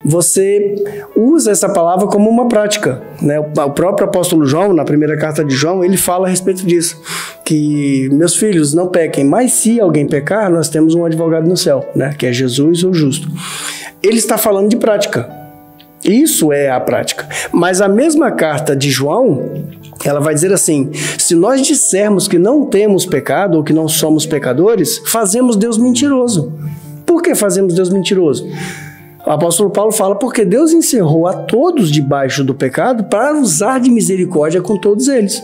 você usa essa palavra como uma prática, né? O próprio apóstolo João, na primeira carta de João, ele fala a respeito disso, que meus filhos não pequem, mas se alguém pecar, nós temos um advogado no céu, né? Que é Jesus o justo. Ele está falando de prática. Isso é a prática. Mas a mesma carta de João, ela vai dizer assim: se nós dissermos que não temos pecado ou que não somos pecadores, fazemos Deus mentiroso. Por que fazemos Deus mentiroso? O apóstolo Paulo fala porque Deus encerrou a todos debaixo do pecado para usar de misericórdia com todos eles.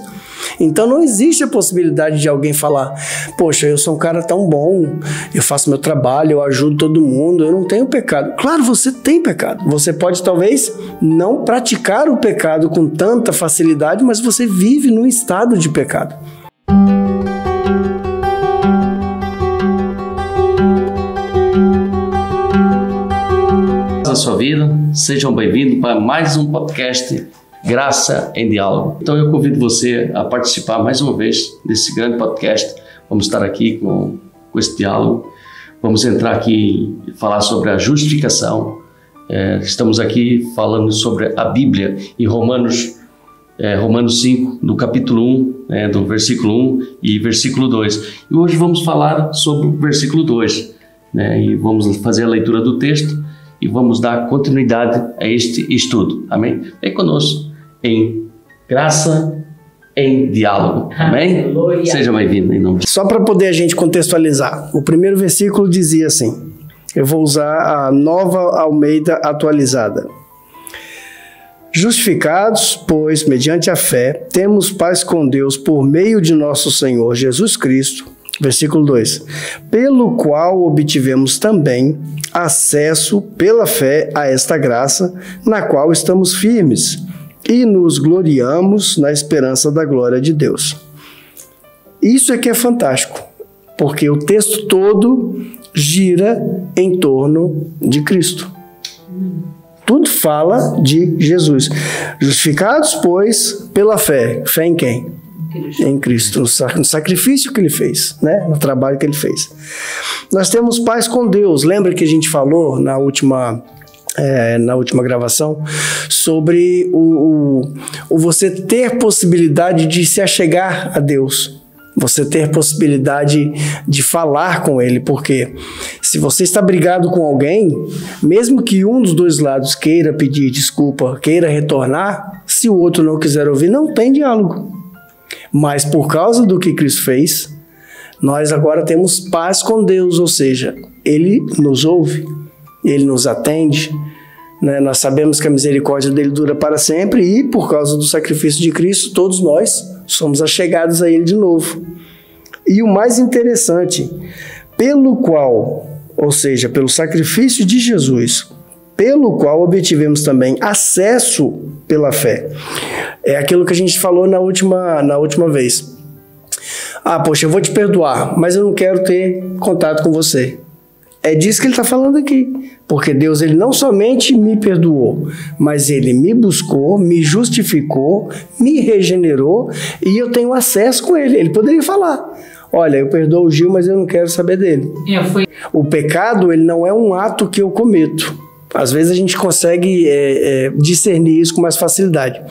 Então não existe a possibilidade de alguém falar: poxa, eu sou um cara tão bom, eu faço meu trabalho, eu ajudo todo mundo, eu não tenho pecado. Claro, você tem pecado. Você pode talvez não praticar o pecado com tanta facilidade, mas você vive num estado de pecado. Na sua vida, sejam bem-vindos para mais um podcast Graça em Diálogo. Então eu convido você a participar mais uma vez desse grande podcast. Vamos estar aqui com esse diálogo, vamos entrar aqui e falar sobre a justificação. Estamos aqui falando sobre a Bíblia em Romanos 5, do capítulo 1, do versículo 1 e versículo 2. E hoje vamos falar sobre o versículo 2, e vamos fazer a leitura do texto e vamos dar continuidade a este estudo. Amém? Vem conosco em Graça em Diálogo. Amém? Aleluia. Seja bem-vindo em nome de... Só para poder a gente contextualizar, o primeiro versículo dizia assim, eu vou usar a Nova Almeida atualizada. Justificados, pois, mediante a fé, temos paz com Deus por meio de nosso Senhor Jesus Cristo. Versículo 2. Pelo qual obtivemos também acesso pela fé a esta graça, na qual estamos firmes e nos gloriamos na esperança da glória de Deus. Isso é que é fantástico, porque o texto todo gira em torno de Cristo. Tudo fala de Jesus. Justificados, pois, pela fé. Fé em quem? Em Cristo, no sacrifício que Ele fez, no trabalho que Ele fez. Nós temos paz com Deus. Lembra que a gente falou na última gravação sobre o você ter possibilidade de se achegar a Deus, você ter possibilidade de falar com Ele, porque se você está brigado com alguém, mesmo que um dos dois lados queira pedir desculpa, queira retornar, se o outro não quiser ouvir, não tem diálogo. Mas por causa do que Cristo fez, nós agora temos paz com Deus, ou seja, Ele nos ouve, Ele nos atende, Nós sabemos que a misericórdia dele dura para sempre e por causa do sacrifício de Cristo, todos nós somos achegados a Ele de novo. E o mais interessante, pelo qual, ou seja, pelo sacrifício de Jesus, pelo qual obtivemos também acesso pela fé. É aquilo que a gente falou na última vez. Poxa, eu vou te perdoar, mas eu não quero ter contato com você. É disso que ele está falando aqui. Porque Deus, Ele não somente me perdoou, mas Ele me buscou, me justificou, me regenerou e eu tenho acesso com Ele. Ele poderia falar: olha, eu perdoo o Gil, mas eu não quero saber dele. O pecado, ele não é um ato que eu cometo. Às vezes a gente consegue discernir isso com mais facilidade.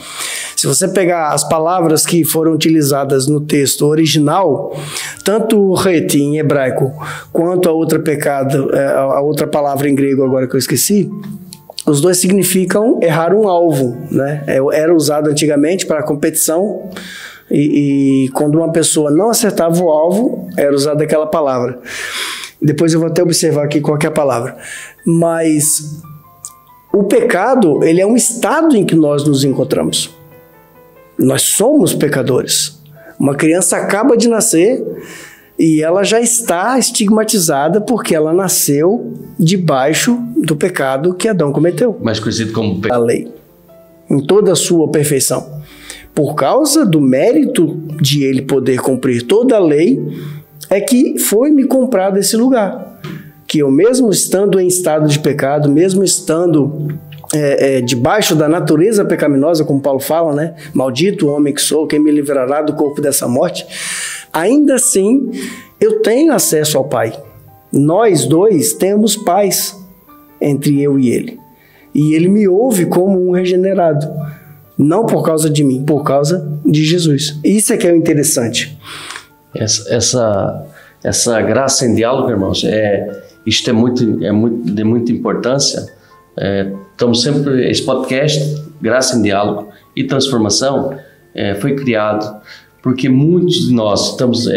Se você pegar as palavras que foram utilizadas no texto original, tanto o reti em hebraico, quanto a outra palavra em grego agora que eu esqueci, os dois significam errar um alvo, Era usado antigamente para competição e quando uma pessoa não acertava o alvo, era usada aquela palavra. Depois eu vou até observar aqui qual que é a palavra. Mas o pecado, ele é um estado em que nós nos encontramos. Nós somos pecadores. Uma criança acaba de nascer e ela já está estigmatizada porque ela nasceu debaixo do pecado que Adão cometeu. Mais conhecido como a lei, em toda a sua perfeição. Por causa do mérito de ele poder cumprir toda a lei, é que foi-me comprado esse lugar. Que eu mesmo estando em estado de pecado, mesmo estando debaixo da natureza pecaminosa, como Paulo fala, Maldito o homem que sou, quem me livrará do corpo dessa morte? Ainda assim, eu tenho acesso ao Pai. Nós dois temos paz entre eu e Ele. E ele me ouve como um regenerado. Não por causa de mim, por causa de Jesus. Isso é que é o interessante. Essa graça em diálogo, irmãos, isto é de muita importância. Estamos sempre, esse podcast, Graça em Diálogo e Transformação, foi criado porque muitos de nós estamos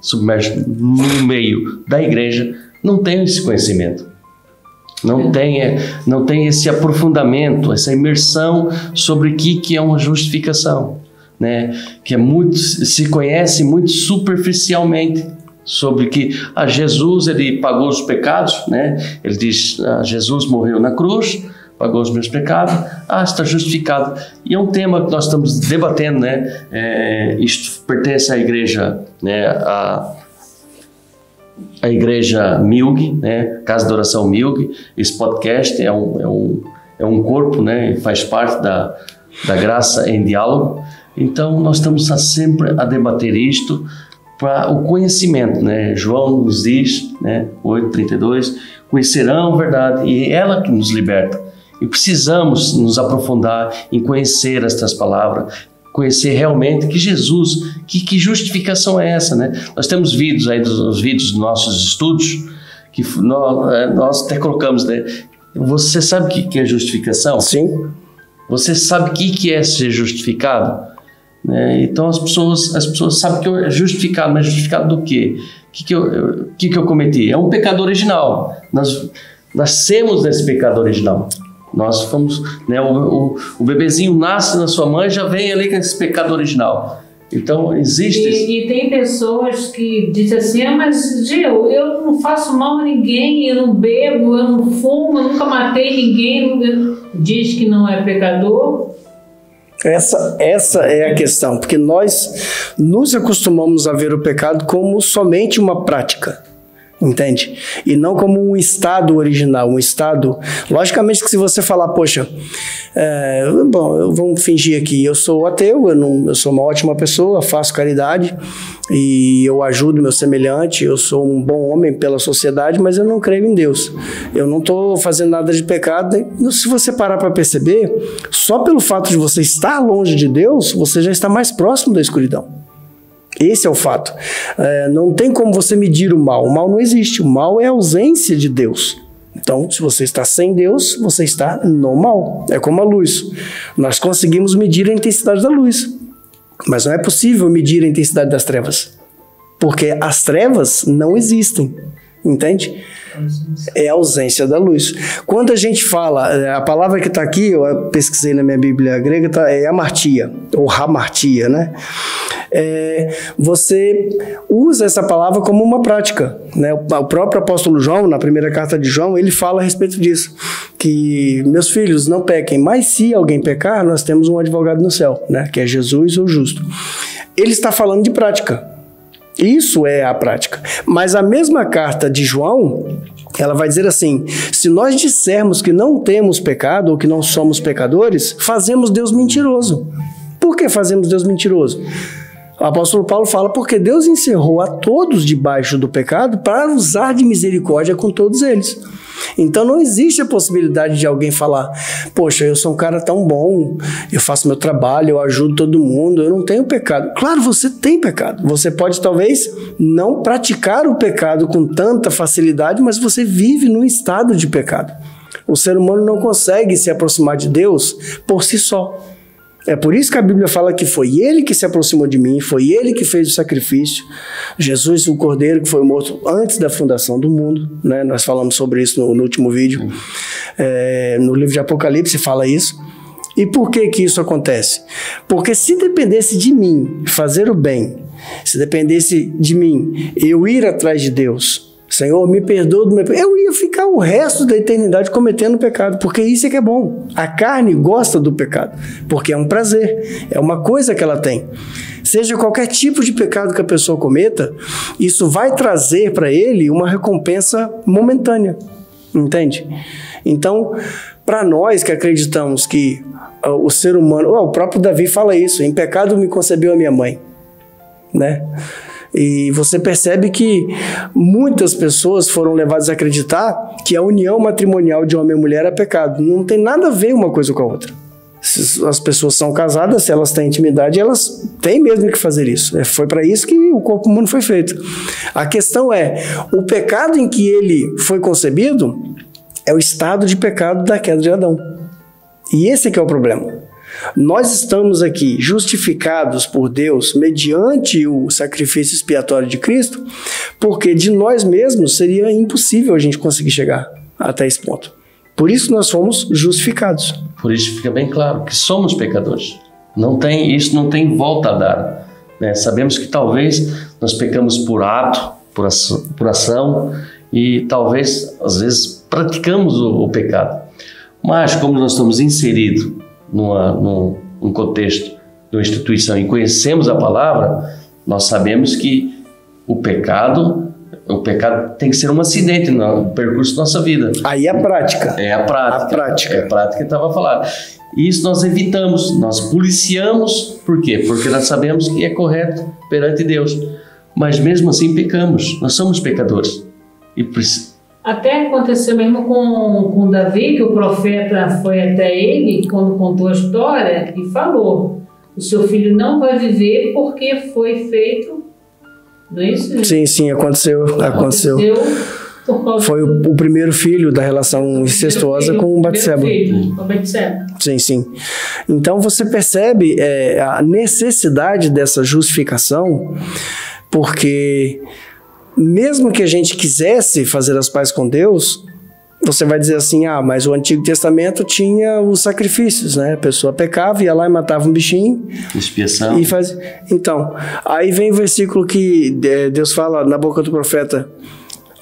submersos no meio da igreja, não tem esse conhecimento. Não tem esse aprofundamento, essa imersão sobre o que é uma justificação, né? Que se conhece muito superficialmente sobre que Jesus ele pagou os pecados, né? Ele diz, Jesus morreu na cruz, pagou os meus pecados, está justificado. E é um tema que nós estamos debatendo, né? Isto pertence à igreja, né? A igreja Milg, né? Casa de Oração Milg. Esse podcast é um corpo, né? Faz parte da Graça em Diálogo. Então nós estamos sempre a debater isto para o conhecimento, né? João nos diz, né? 8:32, conhecerão a verdade e ela que nos liberta. E precisamos nos aprofundar em conhecer estas palavras, conhecer realmente que Jesus, que justificação é essa, né? Nós temos vídeos aí, os vídeos dos nossos estudos, que nós até colocamos, né? Você sabe o que é justificação? Sim. Você sabe o que é ser justificado? Né? Então as pessoas sabem que eu é justificado, mas justificado do quê? O que eu cometi? É um pecado original. Nós nascemos desse pecado original. Nós fomos, né, o bebezinho nasce na sua mãe, já vem ali com esse pecado original. Então existe. E tem pessoas que dizem assim, mas Gil, eu não faço mal a ninguém, eu não bebo, eu não fumo, eu nunca matei ninguém. Diz que não é pecador. Essa é a questão, porque nós nos acostumamos a ver o pecado como somente uma prática. Entende? E não como um estado original, um estado... Logicamente que se você falar, poxa, vamos fingir aqui, eu sou ateu, eu sou uma ótima pessoa, faço caridade e eu ajudo meu semelhante, eu sou um bom homem pela sociedade, mas eu não creio em Deus. Eu não estou fazendo nada de pecado. Se você parar para perceber, só pelo fato de você estar longe de Deus, você já está mais próximo da escuridão. Esse é o fato. Não tem como você medir o mal. O mal não existe. O mal é a ausência de Deus. Então, se você está sem Deus, você está no mal. É como a luz. Nós conseguimos medir a intensidade da luz, mas não é possível medir a intensidade das trevas, porque as trevas não existem. Entende? É a ausência da luz. Quando a gente fala, a palavra que está aqui, eu pesquisei na minha Bíblia grega, é amartia, ou hamartia, né? Você usa essa palavra como uma prática, né? O próprio apóstolo João, na primeira carta de João, ele fala a respeito disso, que meus filhos não pequem, mas se alguém pecar, nós temos um advogado no céu, né? Que é Jesus, o justo. Ele está falando de prática. Isso é a prática. Mas a mesma carta de João, ela vai dizer assim, se nós dissermos que não temos pecado ou que não somos pecadores, fazemos Deus mentiroso. Por que fazemos Deus mentiroso? O apóstolo Paulo fala porque Deus encerrou a todos debaixo do pecado para usar de misericórdia com todos eles. Então não existe a possibilidade de alguém falar, poxa, eu sou um cara tão bom, eu faço meu trabalho, eu ajudo todo mundo, eu não tenho pecado. Claro, você tem pecado. Você pode talvez não praticar o pecado com tanta facilidade, mas você vive num estado de pecado. O ser humano não consegue se aproximar de Deus por si só. É por isso que a Bíblia fala que foi Ele que se aproximou de mim, foi Ele que fez o sacrifício. Jesus, o Cordeiro, que foi morto antes da fundação do mundo, né? Nós falamos sobre isso no último vídeo. No livro de Apocalipse fala isso. E por que que isso acontece? Porque se dependesse de mim fazer o bem, se dependesse de mim eu ir atrás de Deus, Senhor, me perdoa do meu pecado, eu ia ficar o resto da eternidade cometendo pecado, porque isso é que é bom. A carne gosta do pecado, porque é um prazer, é uma coisa que ela tem. Seja qualquer tipo de pecado que a pessoa cometa, isso vai trazer para ele uma recompensa momentânea, entende? Então, para nós que acreditamos que o ser humano, o próprio Davi fala isso, em pecado me concebeu a minha mãe, né? E você percebe que muitas pessoas foram levadas a acreditar que a união matrimonial de homem e mulher é pecado. Não tem nada a ver uma coisa com a outra. Se as pessoas são casadas, se elas têm intimidade, elas têm mesmo que fazer isso. Foi para isso que o corpo humano foi feito. A questão é, o pecado em que ele foi concebido é o estado de pecado da queda de Adão. E esse é que é o problema. Nós estamos aqui justificados por Deus mediante o sacrifício expiatório de Cristo, porque de nós mesmos seria impossível a gente conseguir chegar até esse ponto. Por isso nós fomos justificados. Por isso fica bem claro que somos pecadores. Isso não tem volta a dar, né? Sabemos que talvez nós pecamos por ato, por ação, e talvez, às vezes, praticamos o pecado. Mas, como nós estamos inseridos num contexto de uma instituição e conhecemos a palavra, nós sabemos que o pecado tem que ser um acidente no percurso da nossa vida. Aí é a prática. É a prática. É a prática que estava falando. E isso nós evitamos, nós policiamos. Por quê? Porque nós sabemos que é correto perante Deus. Mas mesmo assim pecamos. Nós somos pecadores. Até aconteceu mesmo com Davi, que o profeta foi até ele, quando contou a história, e falou: o seu filho não vai viver porque foi feito... Não é isso? Sim, aconteceu. Foi o primeiro filho da relação incestuosa com Batseba. Sim. Então você percebe a necessidade dessa justificação, porque mesmo que a gente quisesse fazer as pazes com Deus, você vai dizer assim, mas o Antigo Testamento tinha os sacrifícios, né? A pessoa pecava, ia lá e matava um bichinho. Expiação. Então, aí vem o versículo que Deus fala na boca do profeta: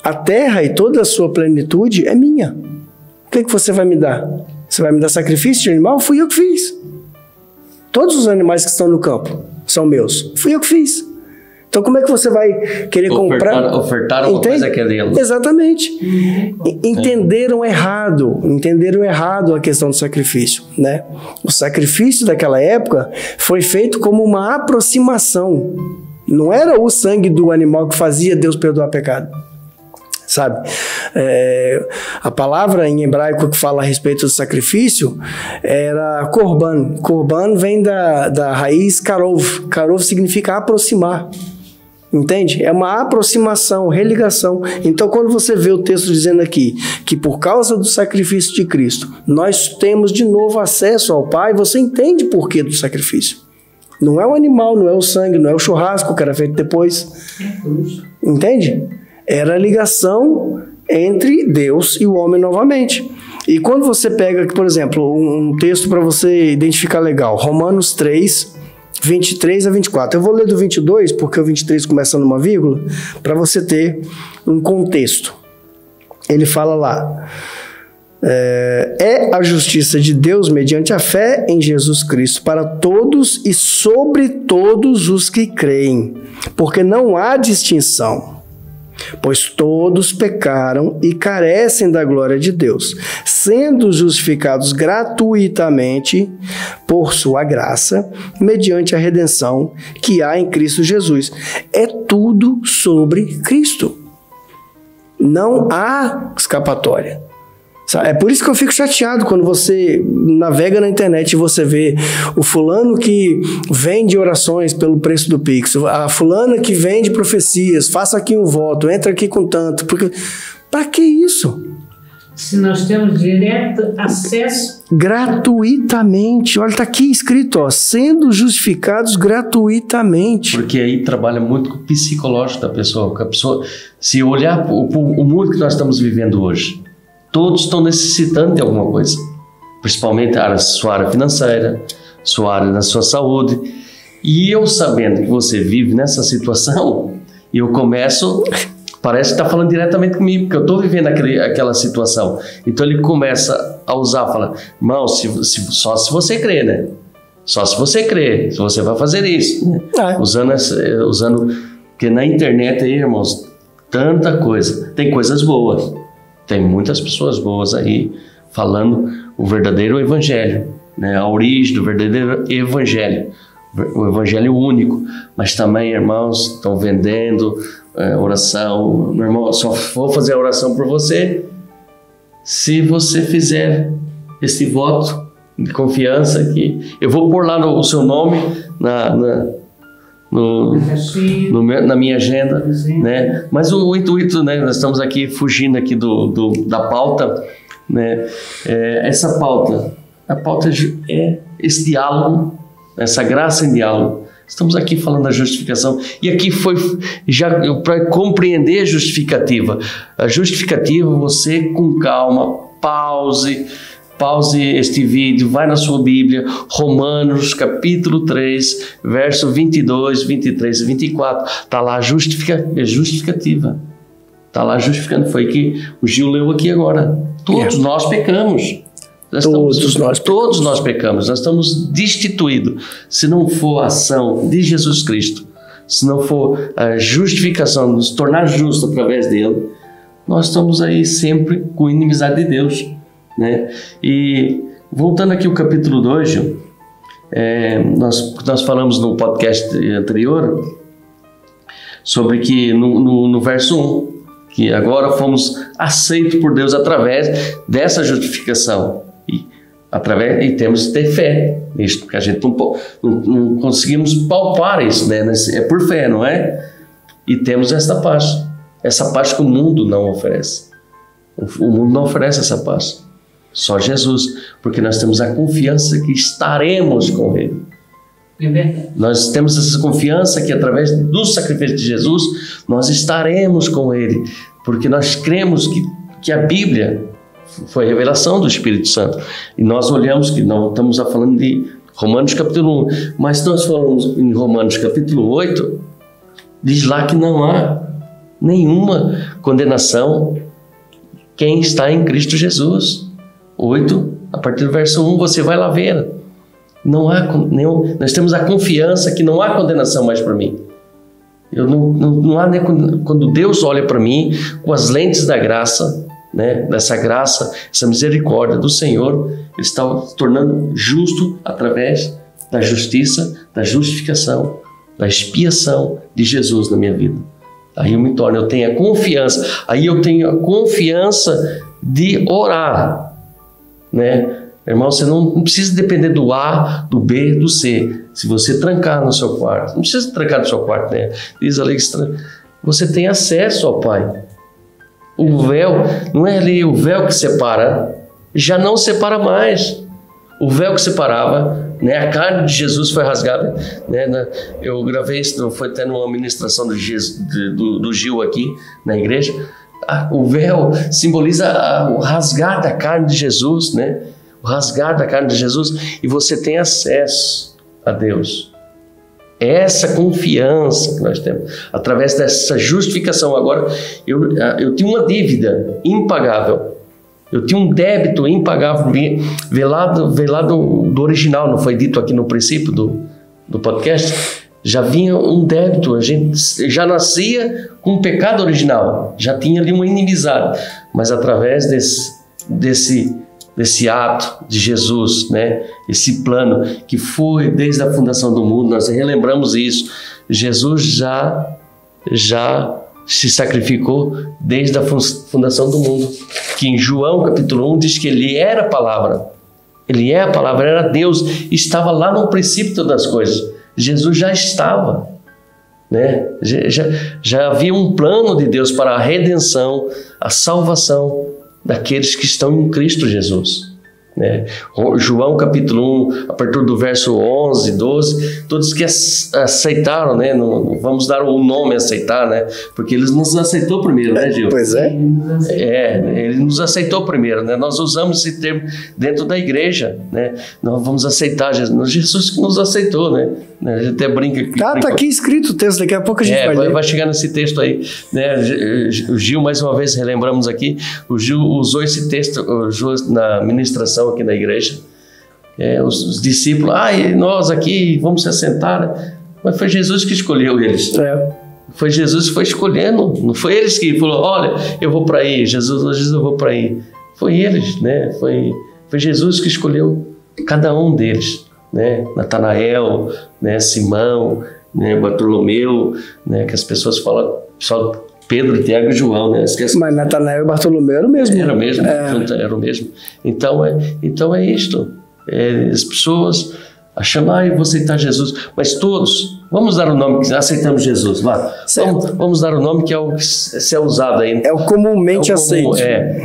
a terra e toda a sua plenitude é minha. O que você vai me dar? Você vai me dar sacrifício de animal? Fui eu que fiz. Todos os animais que estão no campo são meus. Fui eu que fiz. Então, como é que você vai querer comprar? Ofertar uma coisa que é dele. Exatamente. Entenderam errado a questão do sacrifício, né? O sacrifício daquela época foi feito como uma aproximação. Não era o sangue do animal que fazia Deus perdoar pecado. Sabe? A palavra em hebraico que fala a respeito do sacrifício era korban. Korban vem da raiz karov. Karov significa aproximar. Entende? É uma aproximação, religação. Então, quando você vê o texto dizendo aqui que por causa do sacrifício de Cristo, nós temos de novo acesso ao Pai, você entende o porquê do sacrifício. Não é o animal, não é o sangue, não é o churrasco que era feito depois. Entende? Era a ligação entre Deus e o homem novamente. E quando você pega, por exemplo, um texto para você identificar legal, Romanos 3, 23 a 24. Eu vou ler do 22, porque o 23 começa numa vírgula, para você ter um contexto. Ele fala lá: é a justiça de Deus mediante a fé em Jesus Cristo para todos e sobre todos os que creem, porque não há distinção. Pois todos pecaram e carecem da glória de Deus, sendo justificados gratuitamente por sua graça, mediante a redenção que há em Cristo Jesus. É tudo sobre Cristo. Não há escapatória. É por isso que eu fico chateado quando você navega na internet e você vê o fulano que vende orações pelo preço do Pix, a fulana que vende profecias, faça aqui um voto, entra aqui com tanto. Para que isso? Se nós temos direto acesso... Gratuitamente. Olha, está aqui escrito, sendo justificados gratuitamente. Porque aí trabalha muito com o psicológico da pessoa. Que a pessoa, se olhar o mundo que nós estamos vivendo hoje, todos estão necessitando de alguma coisa, principalmente a sua área financeira, sua área da sua saúde. E eu sabendo que você vive nessa situação, eu começo, parece que está falando diretamente comigo, porque eu estou vivendo aquela situação. Então ele começa a usar, fala: irmão, só se você crer, né? Só se você crer, se você vai fazer isso, né? Usando, porque na internet aí, irmãos, tanta coisa, tem coisas boas. Tem muitas pessoas boas aí falando o verdadeiro evangelho, né? A origem do verdadeiro evangelho. o evangelho único, mas também, irmãos, estão vendendo oração. Meu irmão, só vou fazer a oração por você se você fizer esse voto de confiança que eu vou pôr lá o seu nome na minha agenda, né? Mas o intuito, né? Nós estamos aqui fugindo aqui da pauta, né? Essa pauta, a pauta é esse diálogo, essa graça em diálogo. Estamos aqui falando da justificação e aqui foi já para compreender a justificativa. A justificativa, você com calma, pause este vídeo, vai na sua Bíblia, Romanos capítulo 3, verso 22, 23 e 24, está lá justificativa, está lá justificando, foi que o Gil leu aqui agora. Todos nós pecamos. Todos nós pecamos, nós estamos destituídos. Se não for a ação de Jesus Cristo, se não for a justificação, nos tornar justo através dele, nós estamos aí sempre com inimizade de Deus, né? E voltando aqui ao capítulo 2, Gil, nós falamos no podcast anterior sobre que no verso 1, que agora fomos aceitos por Deus através dessa justificação. E temos que ter fé nisso, porque a gente não conseguimos palpar isso, né? É por fé, não é? E temos essa paz que o mundo não oferece. O mundo não oferece essa paz, só Jesus, porque nós temos a confiança que estaremos com Ele. É verdade. Nós temos essa confiança que através do sacrifício de Jesus nós estaremos com Ele, porque nós cremos que a Bíblia foi a revelação do Espírito Santo. E nós olhamos que não estamos falando de Romanos capítulo 1, mas nós falamos em Romanos capítulo 8, diz lá que não há nenhuma condenação quem está em Cristo Jesus. 8, a partir do verso 1, você vai lá ver. Nós temos a confiança que não há condenação mais para mim. Não há, né, quando Deus olha para mim com as lentes da graça, né, dessa graça, essa misericórdia do Senhor, Ele está tornando justo através da justiça, da justificação, da expiação de Jesus na minha vida. Aí eu tenho a confiança, de orar, né? Irmão, você não precisa depender do A, do B, do C. Se você trancar no seu quarto, não precisa trancar no seu quarto, né? Diz ali, você tem acesso ao Pai. O véu, não é ali o véu que separa, já não separa mais. O véu que separava, né? A carne de Jesus foi rasgada, né? Eu gravei isso, foi até numa ministração do Gil aqui na igreja. O véu simboliza o rasgar da carne de Jesus, né? O rasgar da carne de Jesus, e você tem acesso a Deus. Essa confiança que nós temos, através dessa justificação. Agora, eu tinha uma dívida impagável, eu tinha um débito impagável, veio lá do original, não foi dito aqui no princípio do podcast, já vinha um débito, a gente já nascia com o pecado original, já tinha ali uma inimizade, mas através desse ato de Jesus, né? Esse plano que foi desde a fundação do mundo, nós relembramos isso. Jesus já se sacrificou desde a fundação do mundo, que em João capítulo 1 diz que Ele era a palavra, Ele é a palavra, era Deus, estava lá no princípio das coisas. Jesus já estava, né? Já havia um plano de Deus para a redenção, a salvação daqueles que estão em Cristo Jesus, né? João capítulo 1, a partir do verso 11, 12, todos que aceitaram, né? Não vamos dar o nome aceitar, né? Porque Ele nos aceitou primeiro, né, Gil? Pois é. Ele nos aceitou primeiro, né? Nós usamos esse termo dentro da igreja, né? Nós vamos aceitar Jesus. Jesus que nos aceitou, né? A gente até brinca. Tá aqui escrito o texto, daqui a pouco a gente vai ler. Vai chegar nesse texto aí, né? O Gil, mais uma vez, relembramos aqui, o Gil usou esse texto na ministração aqui na igreja. Os discípulos, nós aqui vamos se assentar, mas foi Jesus que escolheu eles. Foi Jesus que foi escolhendo, não foi eles que falou, olha, eu vou para aí, Jesus, eu vou para aí. Foi eles, né? Foi Jesus que escolheu cada um deles. né? Natanael, né? Simão, né? Bartolomeu, né? Que as pessoas falam só Pedro, Tiago e João, né? Mas Natanael e Bartolomeu era o mesmo. Era o mesmo, era o mesmo. Então é isto. As pessoas acham, vou aceitar Jesus. Mas todos, vamos dar o nome que aceitamos Jesus. Vamos dar o nome que é o que se é usado aí. É o comumente aceito.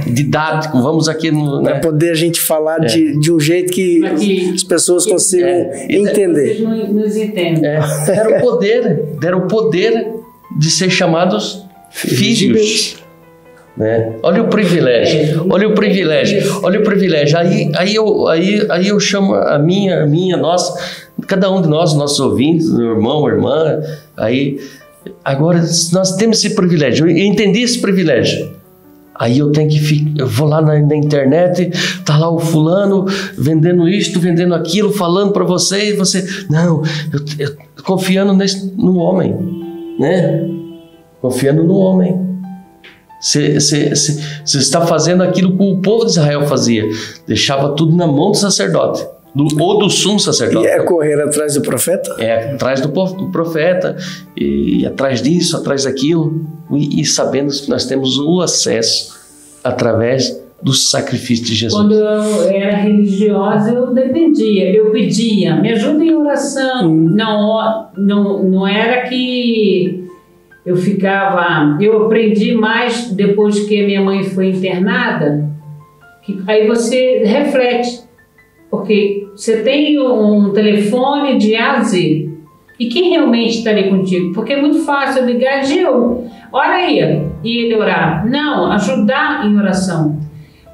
Didático. Vamos aqui no... Para poder a gente falar de um jeito que as pessoas consigam entender. Vocês nos entendem. Deram o poder de ser chamados filhos. Né? Olha o privilégio. Aí eu chamo a minha, nossa, cada um de nós, nossos ouvintes, meu irmão, irmã. Aí, agora nós temos esse privilégio. Eu entendi esse privilégio. Aí eu vou lá na internet, tá lá o fulano vendendo isto, vendendo aquilo, falando para você, e você, não, eu confiando no homem, né? Confiando no homem. Você está fazendo aquilo que o povo de Israel fazia. Deixava tudo na mão do sacerdote, ou do sumo sacerdote. E correr atrás do profeta? Atrás do profeta, e atrás disso, atrás daquilo, e sabendo que nós temos o acesso através do sacrifício de Jesus. Quando eu era religiosa, eu dependia, eu pedia, me ajuda em oração. Não era que... Eu aprendi mais depois que a minha mãe foi internada, aí você reflete, porque você tem um telefone de A a Z, e quem realmente está ali contigo? Porque é muito fácil eu ligar, Gil, ora aí, e ele orar. Não, ajudar em oração,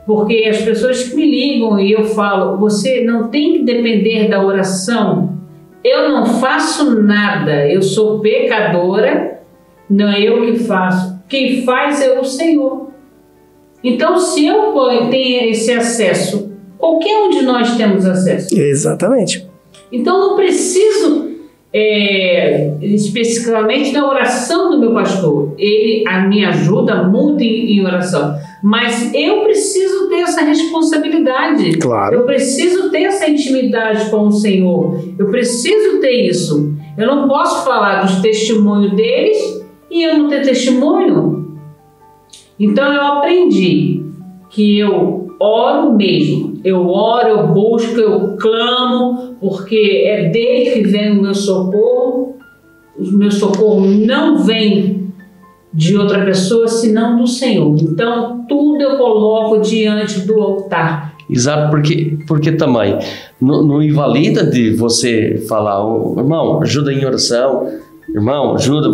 porque as pessoas que me ligam e eu falo, você não tem que depender da oração, eu não faço nada, eu sou pecadora, não é eu que faço. Quem faz é o Senhor. Então, se eu tenho esse acesso, qualquer um de nós temos acesso. Exatamente. Então, não preciso especificamente da oração do meu pastor. Ele me ajuda muito em oração. Mas eu preciso ter essa responsabilidade. Claro. Eu preciso ter essa intimidade com o Senhor. Eu preciso ter isso. Eu não posso falar dos testemunhos deles e eu não ter testemunho. Então eu aprendi que eu oro mesmo. Eu oro, eu busco, eu clamo, porque é dele que vem o meu socorro. O meu socorro não vem de outra pessoa, senão do Senhor. Então tudo eu coloco diante do altar. Exato, porque também não invalida de você falar, irmão, ajuda em oração. Irmão, ajuda,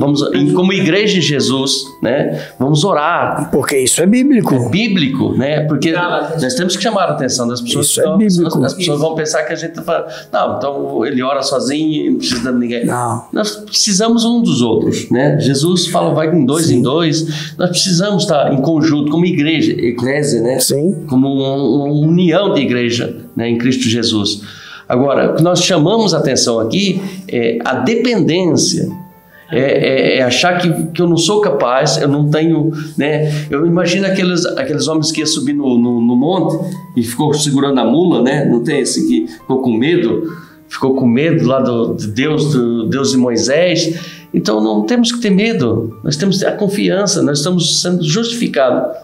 como igreja de Jesus, né? Vamos orar. Porque isso é bíblico. É bíblico, né? Porque nós temos que chamar a atenção das pessoas. Isso é bíblico. As pessoas vão pensar que a gente fala, não, então ele ora sozinho e não precisa de ninguém. Não. Nós precisamos um dos outros, né? Jesus fala, vai em dois em dois. Nós precisamos estar em conjunto, como igreja, eclésia, né? Sim. Como uma união de igreja, né? Em Cristo Jesus. Agora, o que nós chamamos a atenção aqui é a dependência. É achar que eu não sou capaz, eu não tenho, né? Eu imagino aqueles homens que iam subir no monte e ficou segurando a mula, né? Não tem esse que ficou com medo lá de Deus e Moisés. Então não temos que ter medo, nós temos a confiança, nós estamos sendo justificados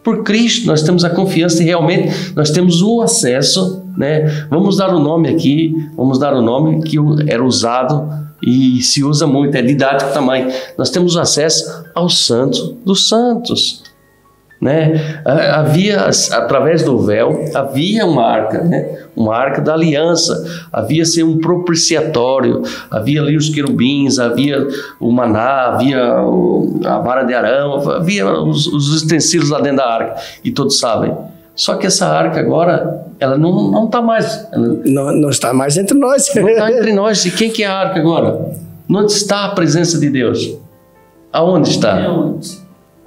por Cristo, nós temos a confiança e realmente nós temos o acesso, né? Vamos dar o nome aqui, vamos dar o nome que era usado e se usa muito, é didático também. Nós temos acesso ao Santo dos Santos, né? Havia, através do véu, havia uma arca, né? Uma arca da aliança, havia-se um propiciatório, havia ali os querubins, havia o maná, havia a vara de Arão, havia os utensílios lá dentro da arca, e todos sabem. Só que essa arca agora, ela não está mais. Não está mais entre nós. Não está entre nós. E quem que é a arca agora? Onde está a presença de Deus? Aonde está?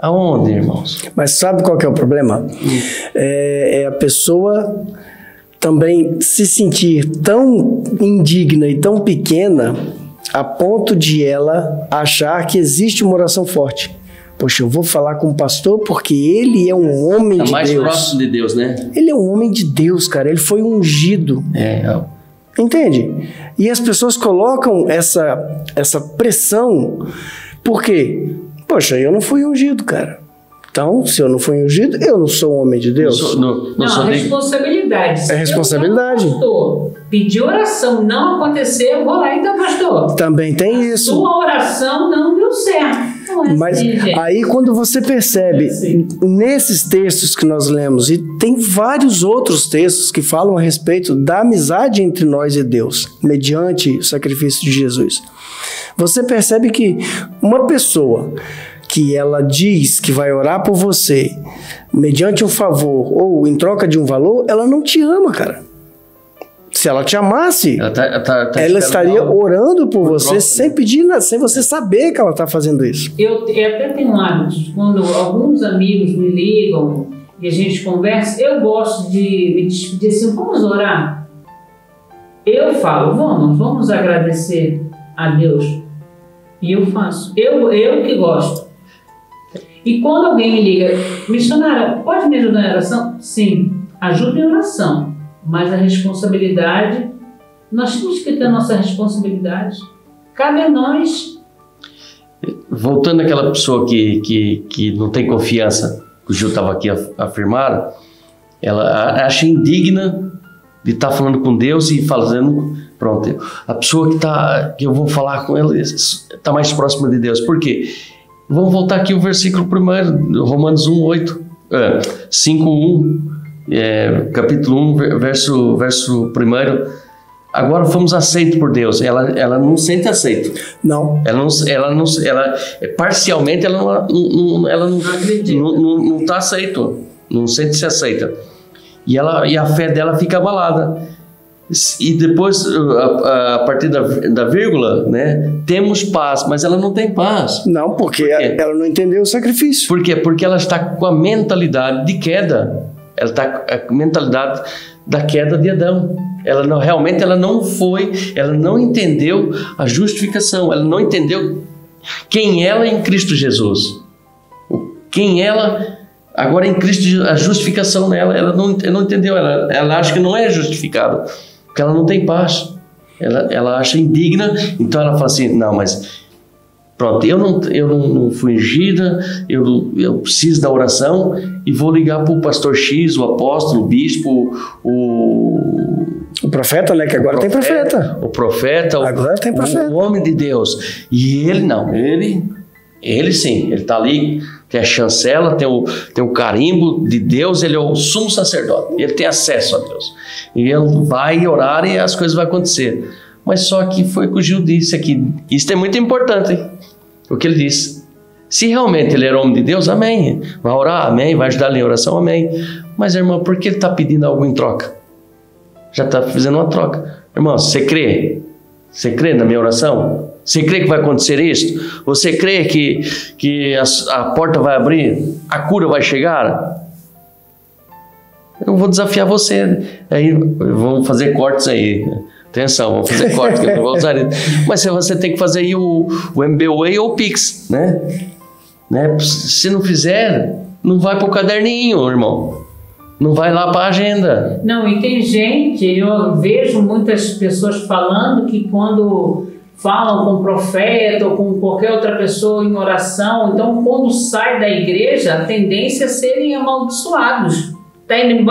Aonde, irmãos? Mas sabe qual que é o problema? É a pessoa também se sentir tão indigna e tão pequena a ponto de ela achar que existe uma oração forte. Poxa, eu vou falar com o pastor porque ele é um homem de Deus. É mais próximo de Deus, né? Ele é um homem de Deus, cara. Ele foi ungido. Entende? E as pessoas colocam essa pressão, porque, poxa, eu não fui ungido, cara. Então, se eu não fui ungido, eu não sou um homem de Deus. Não, é responsabilidade. É responsabilidade. Pastor, pedir oração, não aconteceu, eu vou lá então, pastor. Também tem isso. Sua oração não deu certo. Não é Mas assim, aí quando você percebe, nesses textos que nós lemos, e tem vários outros textos que falam a respeito da amizade entre nós e Deus, mediante o sacrifício de Jesus, você percebe que uma pessoa que ela diz que vai orar por você mediante um favor ou em troca de um valor, ela não te ama, cara. Se ela te amasse, ela estaria orando por você sem pedir nada, sem você saber que ela está fazendo isso. Eu até tenho hábitos, quando alguns amigos me ligam e a gente conversa, eu gosto de me despedir assim, vamos orar? Eu falo, vamos agradecer a Deus. E eu faço. Eu que gosto. E quando alguém me liga, missionária, pode me ajudar em oração? Sim, ajuda em oração. Mas a responsabilidade, nós temos que ter a nossa responsabilidade. Cabe a nós. Voltando àquela pessoa que não tem confiança, que o Gil estava aqui afirmando, ela acha indigna de estar falando com Deus e fazendo, pronto, a pessoa que eu vou falar com ela está mais próxima de Deus. Por quê? Vamos voltar aqui o versículo primeiro, Romanos 5:1, capítulo 1, verso 1. Agora fomos aceitos por Deus. Ela não se sente aceita. Não. Parcialmente ela não está aceita, não sente-se aceita. E a fé dela fica abalada. E depois, a partir da vírgula, né, temos paz, mas ela não tem paz. Não, porque ela não entendeu o sacrifício. Por quê? Porque ela está com a mentalidade de queda. Ela está com a mentalidade da queda de Adão. Ela não entendeu a justificação, ela não entendeu quem ela é em Cristo Jesus. Quem ela, agora em Cristo Jesus, a justificação nela, ela não entendeu, ela acha que não é justificada. Porque ela não tem paz, ela acha indigna, então ela fala assim, não, mas pronto, eu não fui ungida, eu preciso da oração e vou ligar para o pastor X, o apóstolo, o bispo, o profeta, né, que agora tem profeta. O profeta, agora tem profeta. O homem de Deus. E ele não, ele sim, ele está ali, tem a chancela, tem o carimbo de Deus, ele é o sumo sacerdote, ele tem acesso a Deus. E ele vai orar e as coisas vão acontecer. Mas só que foi o que o Gil disse aqui. Isso é muito importante, hein? O que ele disse. Se realmente ele era homem de Deus, amém. Vai orar, amém. Vai ajudar ele em oração, amém. Mas, irmão, por que ele está pedindo algo em troca? Já está fazendo uma troca. Irmão, você crê? Você crê na minha oração? Você crê que vai acontecer isso? Você crê que a porta vai abrir? A cura vai chegar? Eu vou desafiar você. Aí vamos fazer cortes aí. Atenção, vamos fazer cortes, que eu não vou usar isso. Mas você tem que fazer aí o MBWay ou o Pix, né? Se não fizer, não vai para o caderninho, irmão. Não vai lá para a agenda. Não, e tem gente, eu vejo muitas pessoas falando que quando falam com o profeta ou com qualquer outra pessoa em oração, então quando sai da igreja, a tendência é serem amaldiçoados. Tá indo?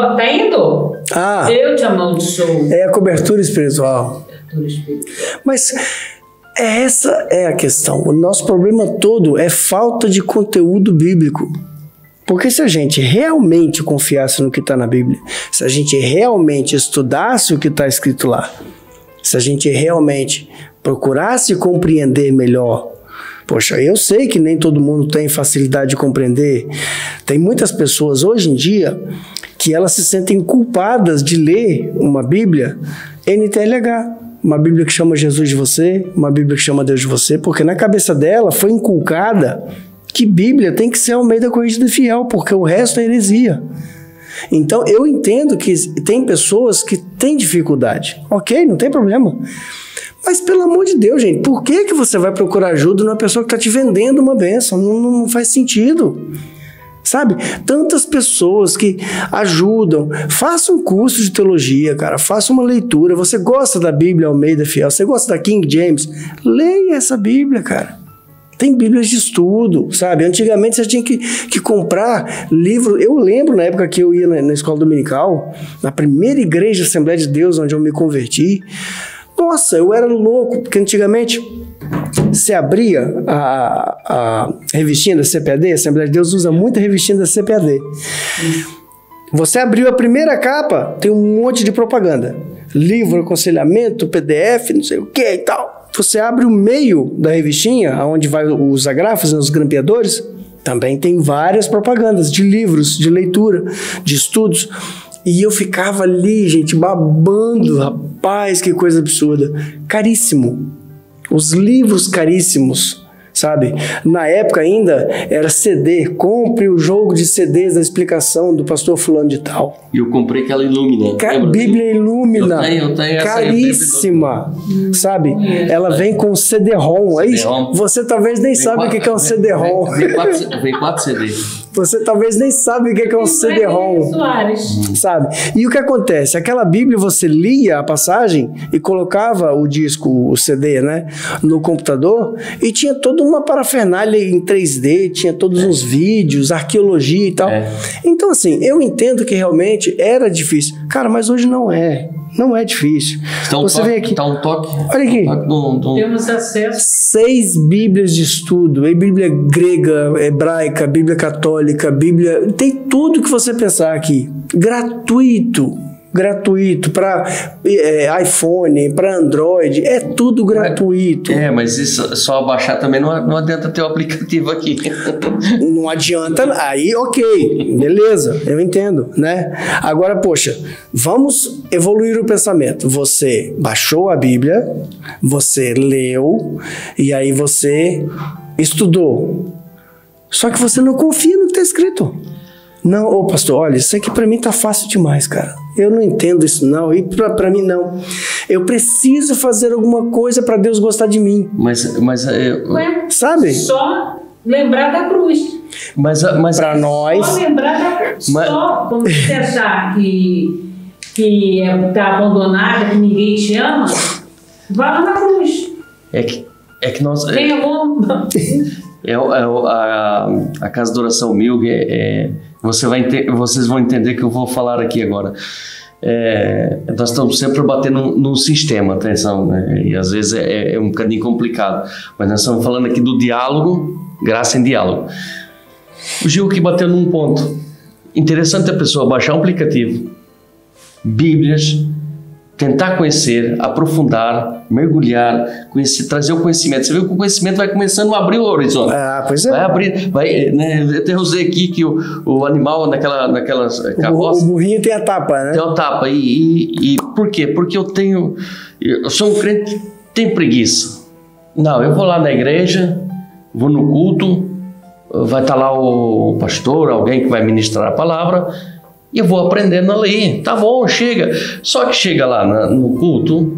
Eu te amaldiçoo. É a cobertura espiritual. Mas essa é a questão. O nosso problema todo é falta de conteúdo bíblico. Porque se a gente realmente confiasse no que está na Bíblia, se a gente realmente estudasse o que está escrito lá, se a gente realmente procurasse compreender melhor. Poxa, eu sei que nem todo mundo tem facilidade de compreender. Tem muitas pessoas hoje em dia que elas se sentem culpadas de ler uma Bíblia NTLH, uma Bíblia que chama Jesus de você, uma Bíblia que chama Deus de você, porque na cabeça dela foi inculcada que Bíblia tem que ser Almeida Corrigida e Fiel, porque o resto é heresia. Então eu entendo que tem pessoas que têm dificuldade, ok, não tem problema. Mas pelo amor de Deus, gente, por que você vai procurar ajuda numa pessoa que está te vendendo uma bênção? Não faz sentido. Sabe? Tantas pessoas que ajudam. Faça um curso de teologia, cara. Faça uma leitura. Você gosta da Bíblia Almeida Fiel? Você gosta da King James? Leia essa Bíblia, cara. Tem bíblias de estudo, sabe? Antigamente você tinha que comprar livro. Eu lembro na época que eu ia na escola dominical, na primeira igreja Assembleia de Deus, onde eu me converti. Nossa, eu era louco, porque antigamente você abria a revistinha da CPAD, a Assembleia de Deus usa muito a revistinha da CPAD. Você abriu a primeira capa, tem um monte de propaganda. Livro, aconselhamento, PDF, não sei o que e tal. Você abre o meio da revistinha, onde vai os agrafos, os grampeadores, também tem várias propagandas de livros, de leitura, de estudos. E eu ficava ali, gente, babando. Rapaz, que coisa absurda. Caríssimo. Os livros caríssimos, sabe? Na época ainda era CD. Compre o jogo de CDs da explicação do pastor fulano de tal. E eu comprei aquela Illumina. Bíblia Illumina. Eu tenho caríssima, sabe? Ela vem com CD-ROM. Aí você talvez nem sabe o que é um CD-ROM. Vem 4 CDs. Você talvez nem sabe o que é um CD-ROM, sabe? E o que acontece? Aquela Bíblia você lia a passagem e colocava o disco, o CD, né, no computador e tinha toda uma parafernália em 3D, tinha todos os vídeos, arqueologia e tal. Então, assim, eu entendo que realmente era difícil. Cara, mas hoje não é. Não é difícil. Então, você vem aqui. Tá um toque. Olha aqui. Temos acesso. 6 Bíblias de estudo. Bíblia grega, hebraica, Bíblia católica, Bíblia... Tem tudo que você pensar aqui. Gratuito. Gratuito. Para iPhone, para Android. É tudo gratuito. Mas isso só baixar também não adianta ter o aplicativo aqui. Não adianta. Aí, ok. Beleza. Eu entendo, né? Agora, poxa, vamos evoluir o pensamento. Você baixou a Bíblia, você leu, e aí você estudou. Só que você não confia no que está escrito. Não, ô pastor, olha, isso aqui para mim tá fácil demais, cara. Eu não entendo isso não, e para mim não. Eu preciso fazer alguma coisa para Deus gostar de mim. Sabe? Só lembrar da cruz. Mas para nós... Só lembrar da cruz. Só quando você achar que tá abandonada, que ninguém te ama, vá lá na cruz. É que nós... Tem amor. A Casa de Oração Milg, vocês vão entender que eu vou falar aqui agora. Nós estamos sempre batendo num sistema, atenção, né? E às vezes é um bocadinho complicado, mas nós estamos falando aqui do diálogo, graça em diálogo. O Gil que bateu num ponto interessante, a pessoa baixar um aplicativo, Bíblias, tentar conhecer, aprofundar, mergulhar, conhecer, trazer o conhecimento. Você viu que o conhecimento vai começando a abrir o horizonte. Pois é. Vai abrir, né? Eu até usei aqui que o animal naquela carroça... O burrinho tem a tapa, né? Tem a tapa. E por quê? Porque eu sou um crente que tem preguiça. Não, eu vou lá na igreja, vou no culto, vai estar lá o pastor, alguém que vai ministrar a palavra... E eu vou aprendendo ali, tá bom, chega. Só que chega lá no culto,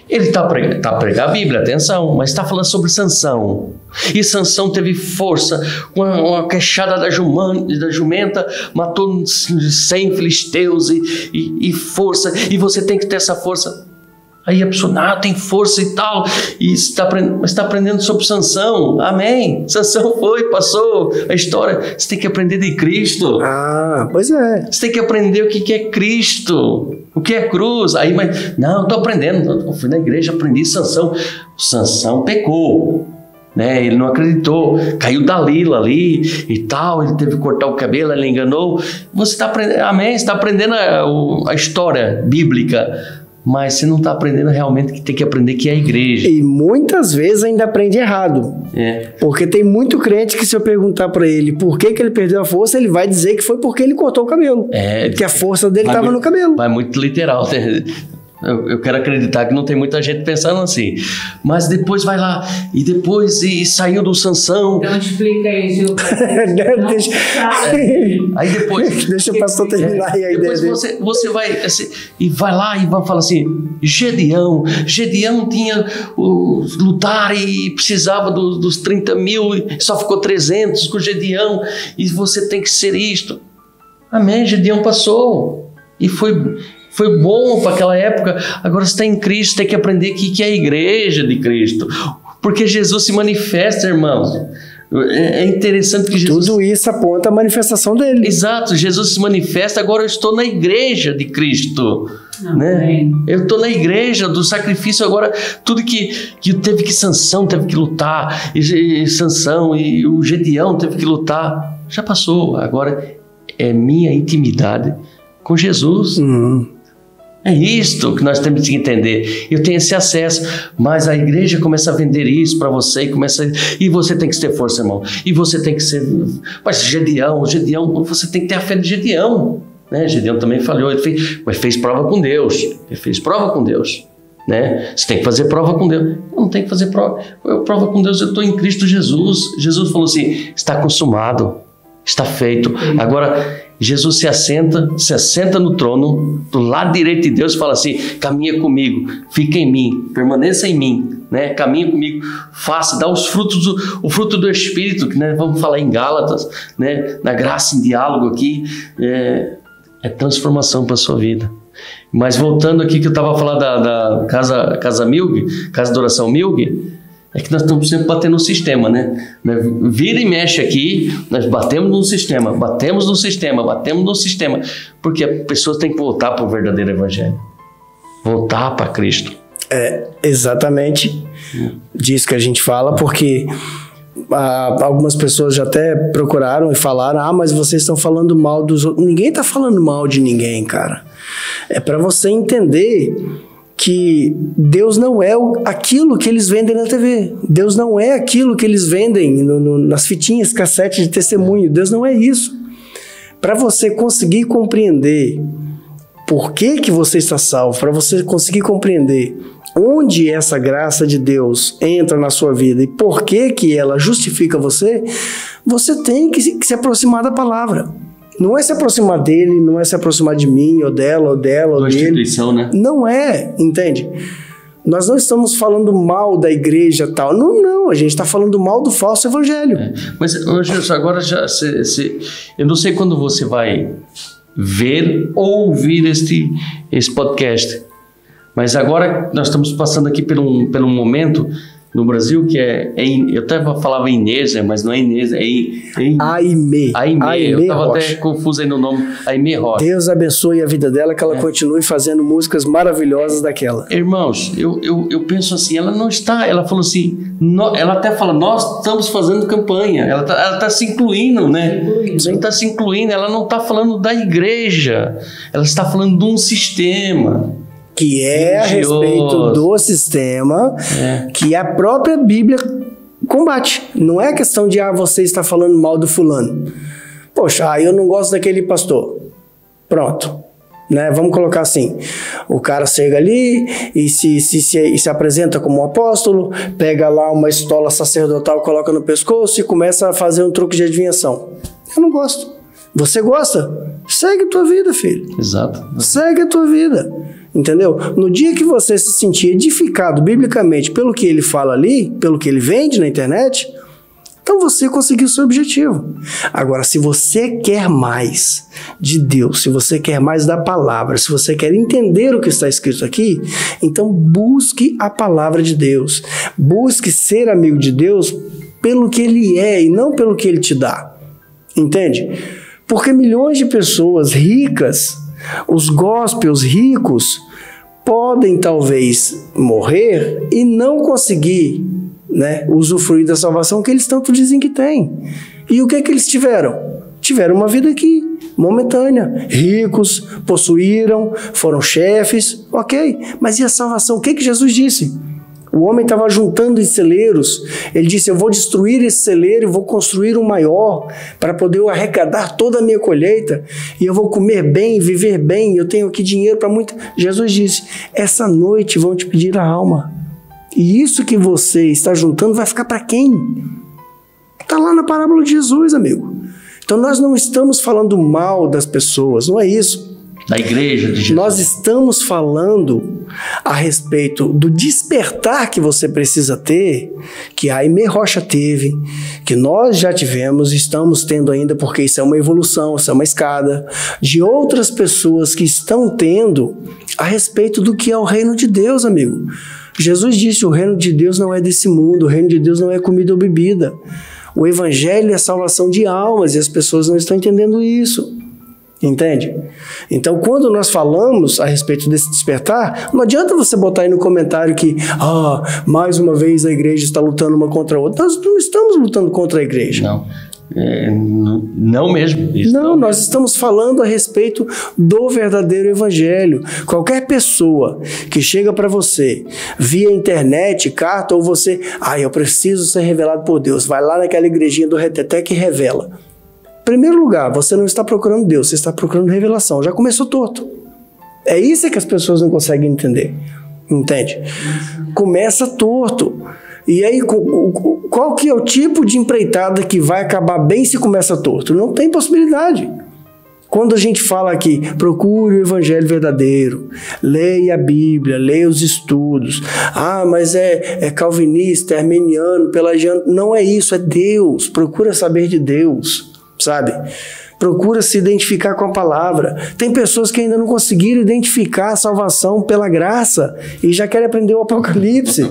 ele tá a pregar a Bíblia, atenção, mas está falando sobre Sansão. E Sansão teve força, uma queixada da jumenta, matou 100 filisteus e força, e você tem que ter essa força. Aí a pessoa, tem força e tal, e está aprendendo sobre Sansão, amém. Sansão passou a história. Você tem que aprender de Cristo. Pois é. Você tem que aprender o que é Cristo, o que é cruz. Aí, não, estou aprendendo. Eu fui na igreja, aprendi Sansão. Sansão pecou, né? Ele não acreditou, caiu da lila ali e tal, ele teve que cortar o cabelo, ele enganou. Você está aprendendo, amém, você está aprendendo a história bíblica. Mas você não está aprendendo realmente que tem que aprender que é a igreja. E muitas vezes ainda aprende errado. Porque tem muito crente que se eu perguntar para ele por que ele perdeu a força, ele vai dizer que foi porque ele cortou o cabelo. Que a força dele estava no cabelo. Vai muito literal. Eu quero acreditar que não tem muita gente pensando assim. Mas depois vai lá, e depois saiu do Sansão. Então explica aí, Gil. Aí depois... Deixa o pastor terminar aí a ideia. Depois você vai, assim, e vai lá e vai falar assim, Gedeão tinha lutar e precisava dos 30 mil, e só ficou 300 com Gedeão, e você tem que ser isto. Amém, Gedeão passou. E foi bom para aquela época. Agora você está em Cristo, tem que aprender que é a igreja de Cristo. Porque Jesus se manifesta, irmãos. É interessante que Jesus... Tudo isso aponta a manifestação dele. Exato, Jesus se manifesta, agora eu estou na igreja de Cristo. Né? Eu estou na igreja do sacrifício agora. Tudo que teve que Sansão teve que lutar, e Sansão e o Gedeão teve que lutar, já passou. Agora é minha intimidade com Jesus. É isto que nós temos que entender. Eu tenho esse acesso, mas a igreja começa a vender isso para você e você tem que ter força, irmão. E você tem que ser... Mas Gedeão, você tem que ter a fé de Gedeão. Né? Gedeão também falhou, mas fez prova com Deus. Ele fez prova com Deus. Né? Você tem que fazer prova com Deus. Eu não tenho que fazer prova. Prova com Deus, eu estou em Cristo Jesus. Jesus falou assim, está consumado, está feito. Agora... Jesus se assenta no trono, do lado direito de Deus, e fala assim, caminha comigo, fica em mim, permaneça em mim, né? Caminha comigo, dá os frutos, o fruto do Espírito, que né, vamos falar em Gálatas, né? Na graça em diálogo aqui, é transformação para a sua vida. Mas voltando aqui que eu estava falando da Casa Milg, Casa de Oração Milg, é que nós estamos sempre batendo no sistema, né? Vira e mexe aqui, nós batemos no sistema, porque a pessoa tem que voltar para o verdadeiro evangelho, voltar para Cristo. É exatamente disso que a gente fala, porque algumas pessoas já até procuraram e falaram, mas vocês estão falando mal dos outros. Ninguém está falando mal de ninguém, cara. É para você entender que Deus não é aquilo que eles vendem na TV. Deus não é aquilo que eles vendem nas fitinhas, cassete de testemunho. Deus não é isso. Para você conseguir compreender por que você está salvo, para você conseguir compreender onde essa graça de Deus entra na sua vida e por que ela justifica você, você tem que se aproximar da palavra. Não é se aproximar dele, não é se aproximar de mim, ou dela, ou dele. Instituição, né? Não é, entende? Nós não estamos falando mal da igreja tal. Não, a gente está falando mal do falso evangelho. Mas, Jesus, agora eu não sei quando você vai ver ou ouvir esse podcast, mas agora nós estamos passando aqui por um momento no Brasil que eu até falava Inês, mas não é Inês, é Aimee. Eu estava até confuso aí no nome, Aimee Rocha. Deus abençoe a vida dela, que ela continue fazendo músicas maravilhosas daquela. Irmãos, eu penso assim, ela não está, ela falou assim, ela até fala, nós estamos fazendo campanha, ela tá se incluindo, né? Ela está se incluindo, ela não está falando da igreja, ela está falando de um sistema. Que é a respeito do sistema que a própria Bíblia combate. Não é questão de você está falando mal do fulano. Poxa, eu não gosto daquele pastor. Pronto. Né? Vamos colocar assim. O cara chega ali e se apresenta como um apóstolo, pega lá uma estola sacerdotal, coloca no pescoço e começa a fazer um truque de adivinhação. Eu não gosto. Você gosta? Segue a tua vida, filho. Exato. Segue a tua vida. Entendeu? No dia que você se sentir edificado biblicamente pelo que ele fala ali, pelo que ele vende na internet, então você conseguiu o seu objetivo. Agora, se você quer mais de Deus, se você quer mais da palavra, se você quer entender o que está escrito aqui, então busque a palavra de Deus. Busque ser amigo de Deus pelo que ele é e não pelo que ele te dá. Entende? Porque milhões de pessoas ricas, os gospels ricos, podem talvez morrer e não conseguir, né, usufruir da salvação que eles tanto dizem que têm. E o que eles tiveram? Tiveram uma vida aqui, momentânea. Ricos, possuíram, foram chefes, ok. Mas e a salvação? O que Jesus disse? O homem estava juntando em celeiros. Ele disse, eu vou destruir esse celeiro e vou construir um maior para poder eu arrecadar toda a minha colheita e eu vou comer bem, viver bem, eu tenho aqui dinheiro para muito. Jesus disse, essa noite vão te pedir a alma. E isso que você está juntando vai ficar para quem? Está lá na parábola de Jesus, amigo. Então nós não estamos falando mal das pessoas, não é isso. Da igreja de Jesus. Nós estamos falando a respeito do despertar que você precisa ter, que a Aimee Rocha teve, que nós já tivemos, estamos tendo ainda, porque isso é uma evolução, isso é uma escada, de outras pessoas que estão tendo a respeito do que é o reino de Deus, amigo. Jesus disse, o reino de Deus não é desse mundo, o reino de Deus não é comida ou bebida. O evangelho é salvação de almas e as pessoas não estão entendendo isso. Entende? Então, quando nós falamos a respeito desse despertar, não adianta você botar aí no comentário que, mais uma vez a igreja está lutando uma contra a outra. Nós não estamos lutando contra a igreja. Não. Não mesmo. Isso não, nós estamos falando a respeito do verdadeiro evangelho. Qualquer pessoa que chega para você via internet, carta, ou você, eu preciso ser revelado por Deus, vai lá naquela igrejinha do Reteté que revela. Em primeiro lugar, você não está procurando Deus, você está procurando revelação. Já começou torto. É isso que as pessoas não conseguem entender. Entende? Começa torto. E aí, qual que é o tipo de empreitada que vai acabar bem se começa torto? Não tem possibilidade. Quando a gente fala aqui, procure o evangelho verdadeiro, leia a Bíblia, leia os estudos. Mas é calvinista, é armeniano, pelagiano. Não é isso, é Deus. Procura saber de Deus. Sabe? Procura se identificar com a palavra. Tem pessoas que ainda não conseguiram identificar a salvação pela graça e já querem aprender o Apocalipse.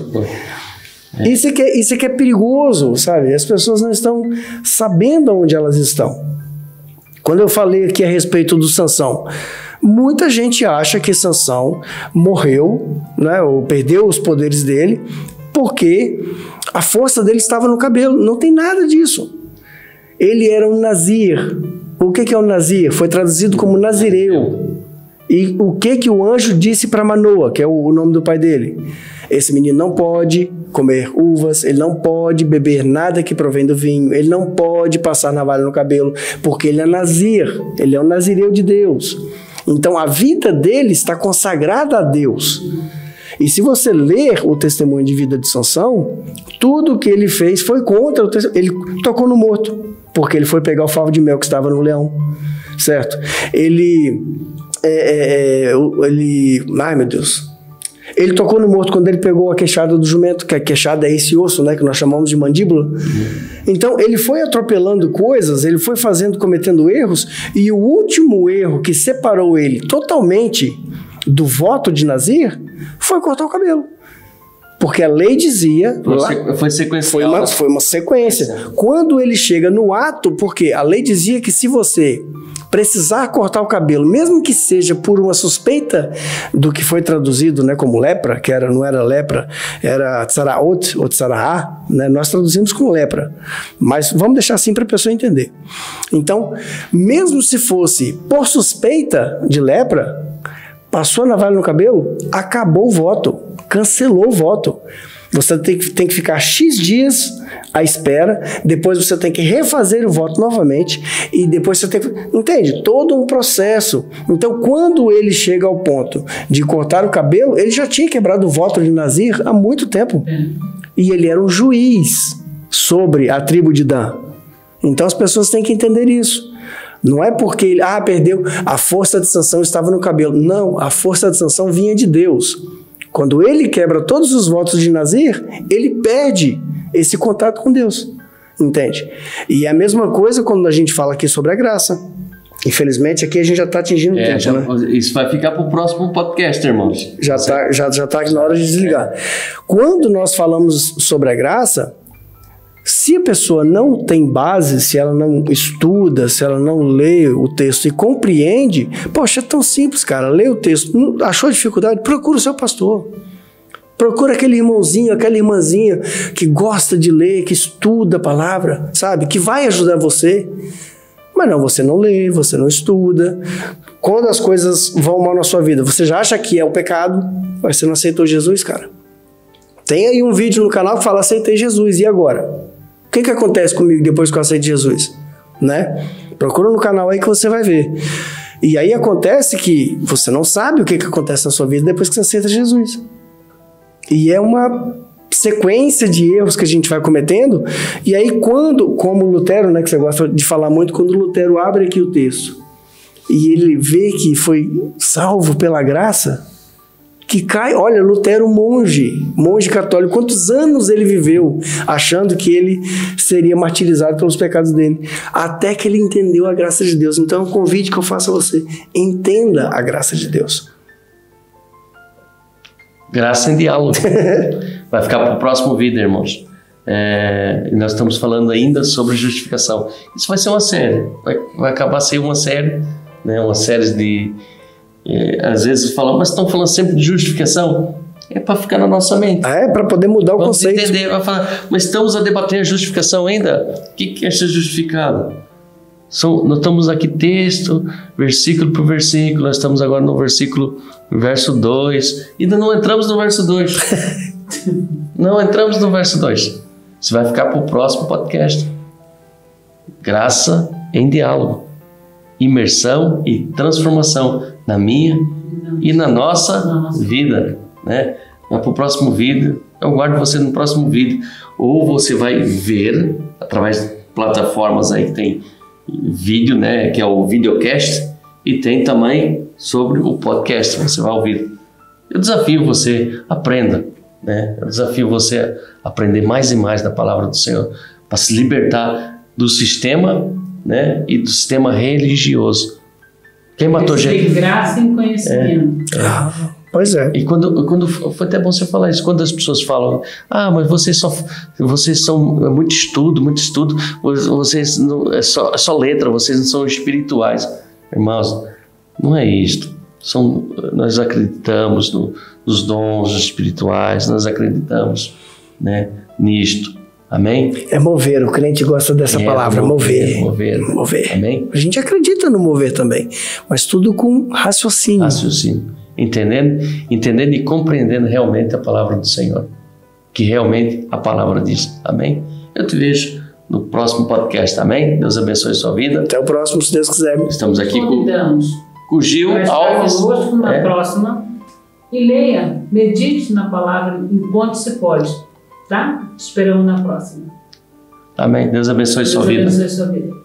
Isso é que é perigoso, sabe? As pessoas não estão sabendo onde elas estão. Quando eu falei aqui a respeito do Sansão, muita gente acha que Sansão morreu, né, ou perdeu os poderes dele porque a força dele estava no cabelo. Não tem nada disso. Ele era um nazir. O que é um nazir? Foi traduzido como nazireu. E o que o anjo disse para Manoa, que é o nome do pai dele? Esse menino não pode comer uvas, ele não pode beber nada que provém do vinho, ele não pode passar navalha no cabelo, porque ele é nazir, ele é um nazireu de Deus. Então a vida dele está consagrada a Deus. E se você ler o testemunho de vida de Sansão, tudo que ele fez foi contra o testemunho. Ele tocou no morto, porque ele foi pegar o favo de mel que estava no leão, certo? Ai meu Deus, ele tocou no morto quando ele pegou a queixada do jumento, que a queixada é esse osso, né, que nós chamamos de mandíbula. Então ele foi atropelando coisas, ele foi cometendo erros, e o último erro que separou ele totalmente do voto de Nazir foi cortar o cabelo. Porque a lei dizia... Foi sequencial. Foi uma sequência. Quando ele chega no ato, porque a lei dizia que se você precisar cortar o cabelo, mesmo que seja por uma suspeita do que foi traduzido, né, como lepra, que não era lepra, era tsaraot ou tsaraá, né, nós traduzimos como lepra. Mas vamos deixar assim para a pessoa entender. Então, mesmo se fosse por suspeita de lepra, passou a navalha no cabelo, acabou o voto, cancelou o voto. Você tem que ficar X dias à espera, depois você tem que refazer o voto novamente, e depois você tem que... Entende? Todo um processo. Então, quando ele chega ao ponto de cortar o cabelo, ele já tinha quebrado o voto de Nazir há muito tempo. E ele era um juiz sobre a tribo de Dan. Então, as pessoas têm que entender isso. Não é porque ele perdeu, a força de Sansão estava no cabelo. Não, a força de Sansão vinha de Deus. Quando ele quebra todos os votos de Nazir, ele perde esse contato com Deus. Entende? E é a mesma coisa quando a gente fala aqui sobre a graça. Infelizmente, aqui a gente já está atingindo o tempo, né? Isso vai ficar para o próximo podcast, irmãos. Já está na hora de desligar. Quando nós falamos sobre a graça, se a pessoa não tem base, se ela não estuda, se ela não lê o texto e compreende, poxa, é tão simples, cara. Lê o texto. Achou dificuldade? Procura o seu pastor. Procura aquele irmãozinho, aquela irmãzinha que gosta de ler, que estuda a palavra, sabe? Que vai ajudar você. Mas não, você não lê, você não estuda. Quando as coisas vão mal na sua vida, você já acha que é o pecado, mas você não aceitou Jesus, cara. Tem aí um vídeo no canal que fala aceitei Jesus, e agora? O que acontece comigo depois que eu aceito Jesus? Né? Procura no canal aí que você vai ver. E aí acontece que você não sabe o que acontece na sua vida depois que você aceita Jesus. E é uma sequência de erros que a gente vai cometendo. E aí quando, como Lutero, né, que você gosta de falar muito, quando Lutero abre aqui o texto e ele vê que foi salvo pela graça, que cai, olha, Lutero monge católico, quantos anos ele viveu achando que ele seria martirizado pelos pecados dele, até que ele entendeu a graça de Deus. Então é um convite que eu faço a você, entenda a graça de Deus. Graça em diálogo. Vai ficar para o próximo vídeo, irmãos. E nós estamos falando ainda sobre justificação. Isso vai ser uma série, vai acabar sendo uma série, né? Uma série de... às vezes falam, mas estão falando sempre de justificação. É para ficar na nossa mente. É para poder mudar o conceito. Entender, vai falar, mas estamos a debater a justificação ainda? O que é ser justificado? Nós estamos aqui texto, versículo por versículo, nós estamos agora no verso 2, ainda não entramos no verso 2. Não entramos no verso 2. Isso vai ficar para o próximo podcast. Graça em diálogo. Imersão e transformação na minha e na nossa vida, né? Mas para o próximo vídeo, eu aguardo você no próximo vídeo. Ou você vai ver através de plataformas aí que tem vídeo, né? Que é o videocast, e tem também sobre o podcast, você vai ouvir. Eu desafio você, aprenda, né? Eu desafio você a aprender mais e mais da palavra do Senhor, para se libertar do sistema, né? E do sistema religioso. Quem matou Jesus? Graça em conhecimento. Pois é. E quando foi até bom você falar isso, quando as pessoas falam, mas vocês são muito estudo, vocês não, é só letra, vocês não são espirituais. Irmãos, não é isto. Nós acreditamos nos dons espirituais, nós acreditamos, né, nisto. Amém? É mover, o crente gosta dessa palavra, mover. Amém? A gente acredita no mover também, mas tudo com raciocínio. Entendendo e compreendendo realmente a palavra do Senhor, que realmente a palavra diz. Amém? Eu te vejo no próximo podcast. Amém? Deus abençoe a sua vida. Até o próximo, se Deus quiser. Estamos aqui com o Gil Alves. Conosco na próxima. E leia, medite na palavra enquanto se pode. Tá? Te esperamos na próxima. Amém. Deus abençoe a sua vida.